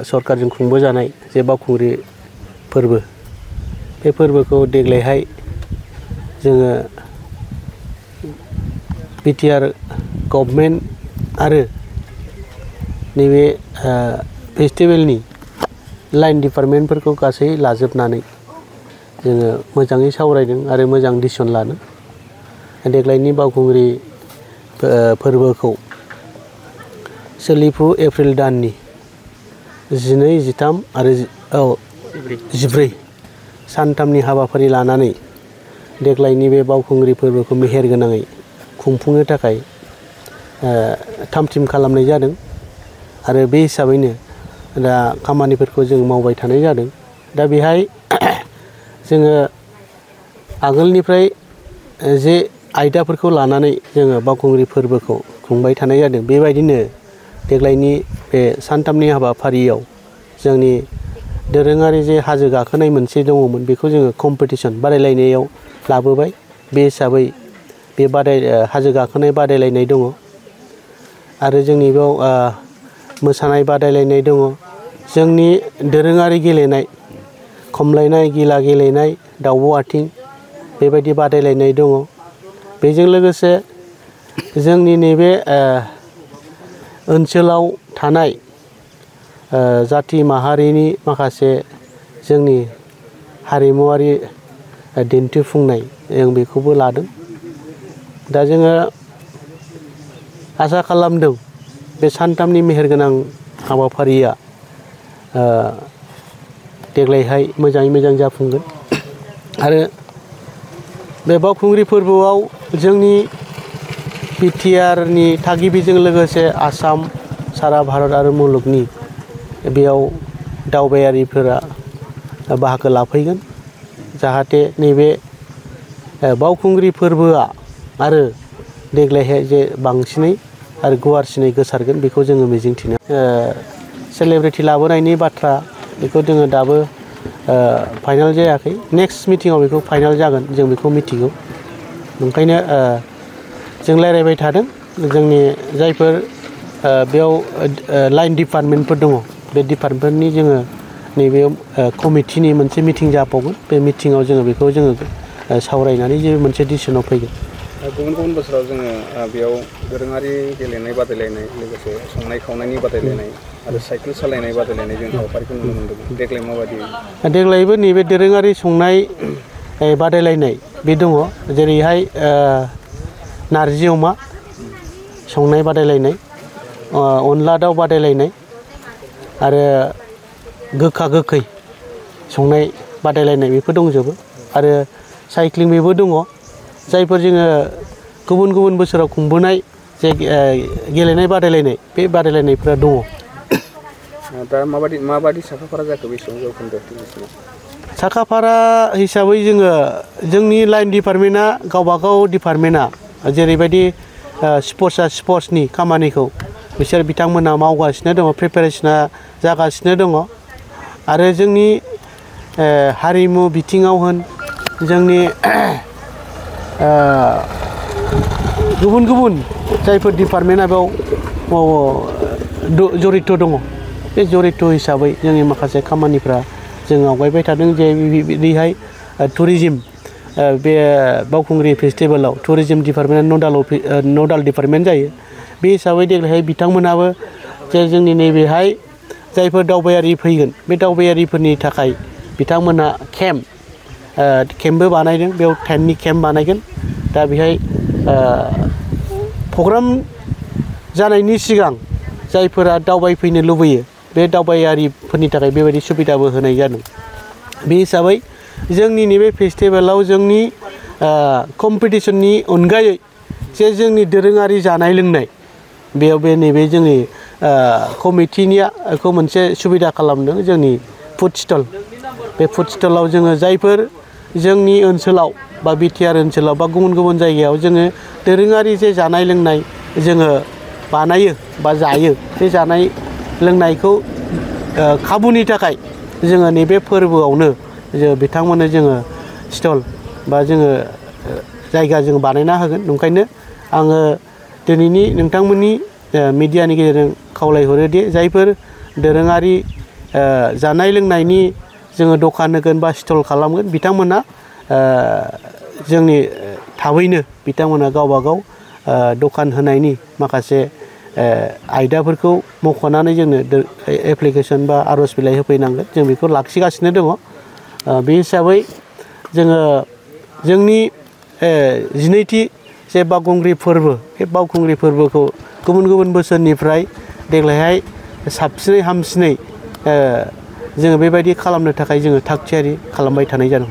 सरकारजों खुंबोजानाय जे बावखुंग्रि फोरबो बे फोरबोखौ देग्लायहाय जोङो बिटिआर गभर्नमेन्ट आरो नैबे फेस्टिभेलनि लाइन डिपार्टमेन्टफोरखौ गासै लाजोबनानै जोङो मोजाङै सावरायदों आरो मोजां डिसिसन लादों। देग्लायनि बावखुंग्रि फोरबोखौ सोलिफु एप्रिल दाननि 12, 13 आरो 14 सानथामनि हाबाफारि लानानै देग्लायनि बे बावखुंग्रि फोरबोखौ मेहेरगोनाङै खुंफुंनो थाखाय थाम-थिम खालामनाय जादों आरो बे हिसाबैनो दा खामानिफोरखौ जों मावबाय थानाय जादों। दा बेहाय जोङो आगोलनिफ्राय जे आयदाफोरखौ लानानै जोङो बावखुंग्रि फोरबोखौ खुंबाय थानाय जादों बेबायदिनो देग्लायनि बे सानथामनि हाबाफारियाव जोंनि दोरोङारि जे हाजो गाखोनाय मोनसे दङमोन बेखौ जोङो कम्पिटिशन बादायलायनायाव लाबोबाय। बे हिसाबै बे हाजो गाखोनाय बादायलायनाय दङ आरो जोंनि बेयाव मोसानाय बादायलायनाय दङ। जोंनि दोरोङारि गेलेनाय खमलायनाय, गिला गेलेनाय, दाउब' आथिं बेबायदि बादायलायनाय दङ। बेजों लोगोसे जोंनि नैबे ओनसोलाव थानाय जाथि माहारिनि माखासे जोंनि हारिमुवारि दिन्थिफुंनाय जों बेखौबो लादों। दा जोङो आसा खालामदों बे सानथामनि मेहेरगोनां हाबाफारिया देग्लायहाय मोजाङै मोजां जाफुंगोन आरो बे बावखुंग्रि फोरबोआव जोंनि बिटिआरनि थागिबिजों लोगोसे आसाम, सारा भारत आरो मुलुगनि बेयाव दावबायारिफोरा बाहागो लाफैगोन जाहाथे नैबे बावखुंग्रि फोरबोआ आरो देग्लायहाय जे बांसिनै आरो गुवारसिनै गोसारगोन बेखौ जोङो मिजिंथिनो सेलेब्रिटि लाबोनायनि बाथ्रा बेखौ जोङो दाबो फाइनाल जायाखै। नेक्स्ट मिटिङाव बेखौ फाइनाल जागोन जों बेखौ मिथिगौ। ओंखायनो जों रायज्लायबाय थादों जोंनि जायफोर बेयाव लाइन डिपार्टमेन्टफोर दङ बे डिपार्टमेन्टनि जोङो नैबे कमिटिनि मोनसे मिटिं जाबावगोन। बे मिटिङाव जोङो बेखौ जोङो सावरायनानै जे मोनसे डिसिसनाव फैगोन। गुबुन गुबुन बोसोराव जोङो बेयाव दोरोङारि गेलेनाय बादायलायनाय लोगोसे संनाय खावनायनि बादायलायनाय आरो साइकेल सालायनाय बादायलायनाय जों हाबाफारिखौ नुनो मोन्दोंमोन। देग्लाय माबायदि? देग्लायबो नैबे दोरोङारि संनाय बादायलायनाय बे दङ। जेरैहाय नारजि अमा संनाय बादायलायनाय, अनला दाउ बादायलायनाय आरो गोखा गोखै संनाय बादायलायनाय बेफोर दंजोबो आरो साइक्लिं बेबो दङ। जायफोर जोङो गुबुन गुबुन बोसोराव खुंबोनाय जे गेलेनाय बादायलायनाय बे बादायलायनायफोरा दङ। दा माबायदि साखाफारा जाखो बेसेबां जौखोन्दो? साखाफारा हिसाबै जोंनि लाइन डिपार्टमेन्टआ गावबागाव डिपार्टमेन्टआ जेरैबायदि स्पर्ट्सनि खामानिखौ बिसोर बिथांमोना मावगासिनो दङ, प्रिपेरेसना जागासिनो दङ आरो जोंनि हारिमु बिथिङाव होन जोंनि गुबुन गुबुन जायफोर डिपार्टमेन्टआ बेयाव जरित दङ बे जरित हिसाबै जोंनि माखासे खामानिफ्रा जों आवगायबाय थादों। जे बिदिहाय टुरिजिम बे बावखुंग्रि फेस्टिभेलाव टुरिजिम डिपार्टमेन्टआ नडाल डिपार्टमेन्ट जायो। बे हिसाबै देग्लायहाय बिथांमोनाबो जे जोंनि नैबेहाय जायफोर दावबायारि फैगोन बे दावबायारिफोरनि थाखाय बिथांमोना केम्पबो बानायदों। बेयाव टेन्टनि केम्प बानायगोन। दा बेहाय प्रग्राम जानायनि सिगां जायफोरा दावबायफैनो लुबैयो बे दावबायारिफोरनि थाखाय बेबायदि सुबिदाबो होनाय जादों। बे हिसाबै जोंनि नैबे फेस्टिभेलाव जोंनि कम्पिटिसननि अनगायै जे जोंनि दोरोङारि जानाय लोंनाय बेयाव नैबे जोंनि कमिटिनिया बेखौ मोनसे सुबिदा खालामदों। जोंनि फुड स्टल बे फुड स्टलाव जोङो जायफोर जोंनि ओनसोलाव बा बिटिआर ओनसोलाव बा गुबुन गुबुन जायगायाव जोङो दोरोङारि जे जानाय लोंनाय जोङो बानायो बा जायो बे जानाय लोंनायखौ खाबुनि थाखाय जोङो नैबे फोरबोआवनो बिथांमोननो जोङो स्टल बा जोङो जायगा जों बानायना होगोन। ओंखायनो आङो दिनैनि नोंथांमोननि मिडियानि गेजेरजों खावलायहरो दि जायफोर दोरोङारि जानाय लोंनायनि जोङो दखान होगोन बा स्टल खालामगोन बिथांमोना जोंनि थाबैनो बिथांमोना गावबा गाव दखान होनायनि माखासे आयदाफोरखौ मख'नानै जोंनो एप्लिकेसन बा आर'ज बिलाइ होफैनांगोन। जों बेखौ लाखिगासिनो दङ। बे हिसाबै जोङो जोंनि 12थि जे बावखुंग्रि फोरबो बे बावखुंग्रि फोरबोखौ गुबुन गुबुन बोसोरनिफ्राय देग्लायहाय साबसिनै हामसिनै जोङो बेबायदि खालामनो थाखाय जोङो थाग थियारि खालामबाय थानाय जादों।